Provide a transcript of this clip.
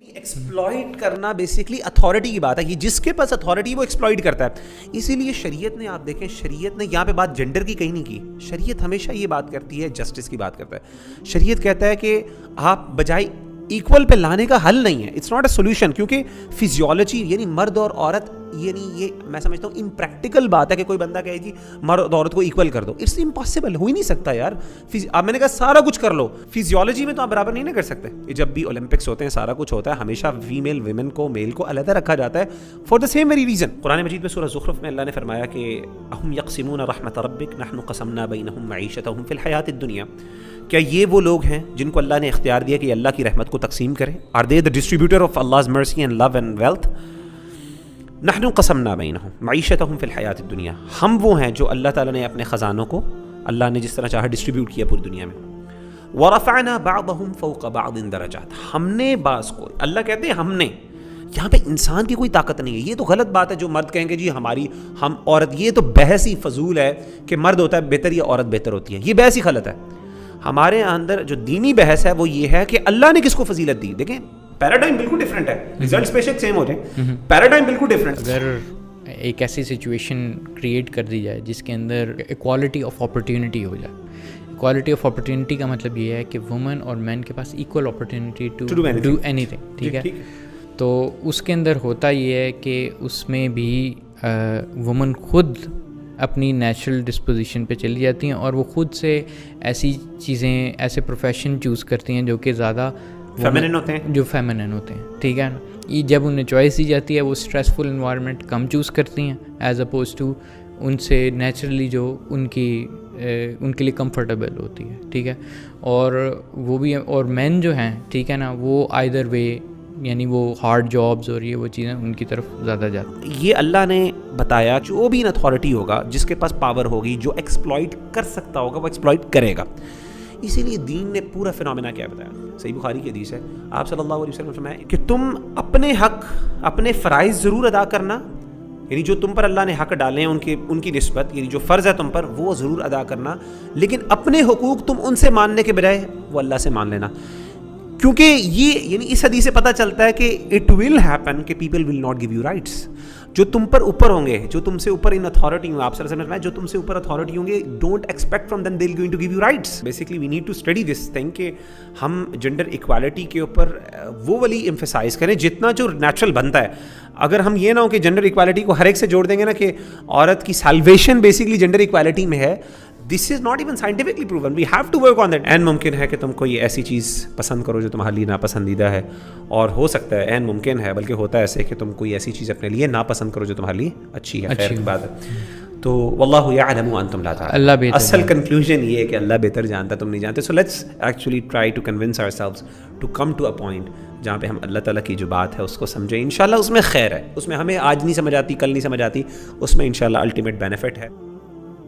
Exploit کرنا basically authority کی بات ہے کہ جس کے پاس اتھارٹی وہ ایکسپلائٹ کرتا ہے. اسی لیے شریعت نے, آپ دیکھیں شریعت نے یہاں پہ بات جینڈر کی کہیں نہیں کی. شریعت ہمیشہ یہ بات کرتی ہے, جسٹس کی بات کرتا ہے. شریعت کہتا ہے کہ آپ بجائے ایکول پہ لانے کا حل نہیں ہے, اٹس ناٹ اے سولوشن, کیونکہ فزیولوجی یعنی مرد اور عورت, یعنی یہ میں سمجھتا ہوں امپریکٹیکل بات ہے کہ کوئی بندہ کہے جی مرد اور عورت کو ایکول کر دو. اٹس امپاسبل, ہو ہی نہیں سکتا یار. اب میں نے کہا سارا کچھ کر لو, فزیولوجی میں تو آپ برابر نہیں کر سکتے. جب بھی اولمپکس ہوتے ہیں سارا کچھ ہوتا ہے, ہمیشہ فیمیل ویمن کو میل کو علیحدہ رکھا جاتا ہے for the same very reason. قرآن مجید میں سورہ زخرف میں اللہ نے فرمایا کہ اہم یقسمون رحمت ربک نحن قسمنا بینہم معیشتہم فی الحیاۃ الدنیا. کیا یہ وہ لوگ ہیں جن کو اللہ نے اختیار دیا کہ اللہ کی رحمت کو تقسیم کریں؟ Are they the distributor of Allah's mercy and love and wealth؟ نحن قسمنا بینہم معیشتہم فی الحیاۃ الدنیا. ہم وہ ہیں جو اللہ تعالیٰ نے اپنے خزانوں کو اللہ نے جس طرح چاہا ڈسٹریبیوٹ کیا پوری دنیا میں. ورفعنا بعضہم فوق بعض درجات. ہم نے بعض کو, اللہ کہتے ہیں ہم نے, یہاں پہ انسان کی کوئی طاقت نہیں ہے. یہ تو غلط بات ہے جو مرد کہیں گے جی ہماری ہم عورت, یہ تو بحث ہی فضول ہے کہ مرد ہوتا ہے بہتر یا عورت بہتر ہوتی ہے. یہ بحث ہی غلط ہے. ہمارے اندر جو دینی بحث ہے وہ یہ ہے کہ اللہ نے کس کو فضیلت دی. دیکھیں پیراڈائم بالکل ڈفرینٹ ہے, ریزلٹس بے شک سیم ہو جائیں, پیراڈائم بالکل ڈفرینٹ. اگر ایک ایسی سچویشن کریٹ کر دی جائے جس کے اندر ایکوالٹی آف اپرچونٹی ہو جائے. ایکوالٹی آف اپرچونٹی کا مطلب یہ ہے کہ وومن اور مین کے پاس ایکول اپرچونٹی ٹو ڈو اینی تھنگ, ٹھیک ہے. تو اس کے اندر ہوتا یہ ہے کہ اس میں بھی وومن خود اپنی نیچرل ڈسپوزیشن پہ چلی جاتی ہیں اور وہ خود سے ایسی چیزیں, ایسے پروفیشن چوز کرتی ہیں جو کہ زیادہ فیمنن ہوتے ہیں, جو فیمنن ہوتے ہیں, ٹھیک ہے نا. یہ جب انہیں چوائس دی جاتی ہے وہ اسٹریسفل انوائرمنٹ کم چوز کرتی ہیں ایز اپوز ٹو ان سے نیچرلی جو ان کے لیے کمفرٹیبل ہوتی ہے, ٹھیک ہے. اور وہ بھی, اور مین جو ہیں, ٹھیک ہے نا, وہ آئدر وے یعنی وہ ہارڈ جابز اور یہ وہ چیزیں ان کی طرف زیادہ جاتی. یہ اللہ نے بتایا جو بھی ان اتھارٹی ہوگا, جس کے پاس پاور ہوگی, جو ایکسپلائٹ کر سکتا ہوگا وہ ایکسپلائٹ کرے گا. اسی لیے دین نے پورا فینومینا کیا بتایا. صحیح بخاری کی حدیث ہے, آپ صلی اللہ علیہ وسلم فرمایا کہ تم اپنے حق, اپنے فرائض ضرور ادا کرنا, یعنی جو تم پر اللہ نے حق ڈالے ہیں ان کی نسبت, یعنی جو فرض ہے تم پر وہ ضرور ادا کرنا, لیکن اپنے حقوق تم ان سے ماننے کے بجائے وہ اللہ سے مان لینا. کیونکہ یہ یعنی اس حدیث سے پتہ چلتا ہے کہ اٹ ول ہیپن کہ people will not give you rights. جو تم پر اوپر ہوں گے, جو تم سے اوپر ان اتھارٹی ہوں, آپ صلی اللہ علیہ وسلم نے جو تم سے اوپر اتھارٹی ہوں گے, don't expect from them they will going to give you rights. Basically we need to study this thing کہ ہم جنڈر ایکوالٹی کے اوپر وہ والی ایمفیسائز کریں جتنا جو نیچرل بنتا ہے. اگر ہم یہ نہ ہو کہ جنڈر ایکوالٹی کو ہر ایک سے جوڑ دیں گے نا کہ عورت کی سیلویشن بیسکلی جنڈر ایکوالٹی میں ہے, this is not even scientifically proven. We have to work on that. این ممکن ہے کہ تم کوئی ایسی چیز پسند کرو جو تمہارے لیے ناپسندیدہ ہے, اور ہو سکتا ہے, این ممکن ہے بلکہ ہوتا ہے ایسے کہ تم کوئی ایسی چیز اپنے لیے ناپسند کرو جو تمہارے لیے اچھی ہے. خیر کی بات ہے. تو واللہ یعلم وانتم لا تعلمون. اصل کنکلوژن یہ ہے کہ اللہ بہتر جانتا, تم نہیں جانتے. So let's actually try to convince ourselves to come to a point جہاں پہ ہم اللہ تعالیٰ کی جو بات ہے اس کو سمجھیں. انشاءاللہ اس میں خیر ہے, اس میں ہمیں آج نہیں سمجھ آتی, کل نہیں سمجھ آتی, اس میں انشاءاللہ الٹیمیٹ بینیفٹ ہے.